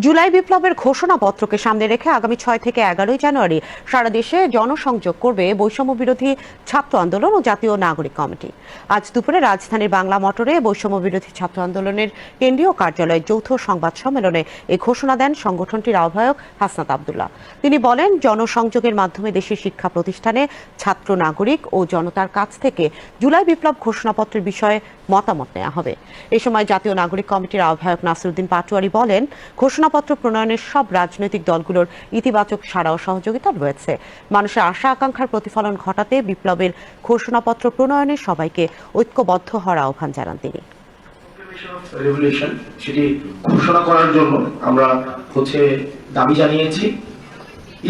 জুলাই বিপ্লবের ঘোষণাপত্রকে সামনে রেখে আগামী 6 থেকে 11 জানুয়ারি সারা দেশে জনসংযোগ করবে বৈষম্য বিরোধী ছাত্র আন্দোলন ও জাতীয় নাগরিক কমিটি। আজ দুপুরে রাজধানীর বাংলা মোটরে বৈষম্য বিরোধী ছাত্র আন্দোলনের কেন্দ্রীয় কার্যালয়ে যৌথ সংবাদ সম্মেলনে এই ঘোষণা দেন সংগঠনটির আহ্বায়ক হাসনাত আব্দুল্লাহ। তিনি বলেন, জনসংযোগের মাধ্যমে দেশের শিক্ষা প্রতিষ্ঠানে ছাত্র, নাগরিক ও জনতার কাছ থেকে জুলাই বিপ্লব ঘোষণাপত্রের বিষয়ে মতামত নেওয়া হবে। এ সময় জাতীয় নাগরিক কমিটির আহ্বায়ক নাসিরউদ্দিন পাটোয়ারি বলেন, ঘোষণাপত্র প্রণয়নের সব রাজনৈতিক দলগুলোর ইতিবাচক সাড়া ও সহযোগিতা রয়েছে। মানুষের আশা আকাঙ্ক্ষার প্রতিফলন ঘটাতে বিপ্লবের ঘোষণাপত্র প্রণয়নে সবাইকে ঐক্যবদ্ধ হওয়ার আহ্বান জানান তিনি। সেটি ঘোষণা করার জন্য আমরা দাবি জানিয়েছি।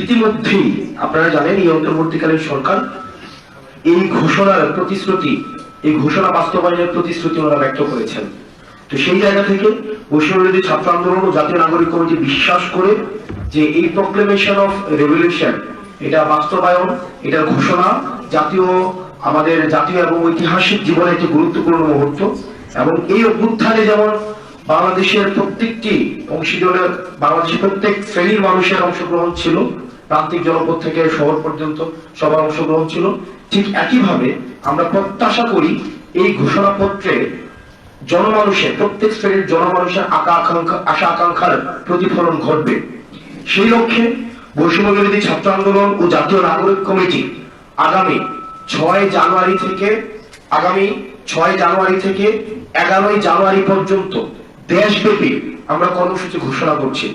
ইতিমধ্যেই আপনারা জানেন, এই অন্তর্বর্তীকালীন সরকার এই ঘোষণার প্রতিশ্রুতি, এই ঘোষণা বাস্তবায়নের প্রতিশ্রুতি ওনারা ব্যক্ত করেছেন। তো সেই জায়গা থেকে বৈষম্য বিরোধী ছাত্র আন্দোলন ও জাতীয় নাগরিক কমিটি বিশ্বাস করে যে এই প্রক্লেমেশন অফ রেভলিউশন, এটা বাস্তবায়ন, এটা ঘোষণা আমাদের জাতীয় এবং ঐতিহাসিক জীবনে একটি গুরুত্বপূর্ণ মুহূর্ত। এবং এই অভ্যুত্থানে যেমন বাংলাদেশের প্রত্যেকটি অংশীদারের, বাংলাদেশের প্রত্যেক শ্রেণীর মানুষের অংশগ্রহণ ছিল, প্রান্তিক জনপদ থেকে শহর পর্যন্ত সবার অংশগ্রহণ ছিল, ঠিক একইভাবে আমরা প্রত্যাশা করি এই ঘোষণাপত্রে জনমানুষের, প্রত্যেক শ্রেণীর জনমানুষের আশা আকাঙ্ক্ষার প্রতিফলন ঘটবে। সেই লক্ষ্যে বৈষম্য বিরোধী ছাত্র আন্দোলন ও জাতীয় নাগরিক কমিটি আগামী 6 জানুয়ারি থেকে 11 জানুয়ারি পর্যন্ত দেশব্যাপী আমরা কর্মসূচি ঘোষণা করছি।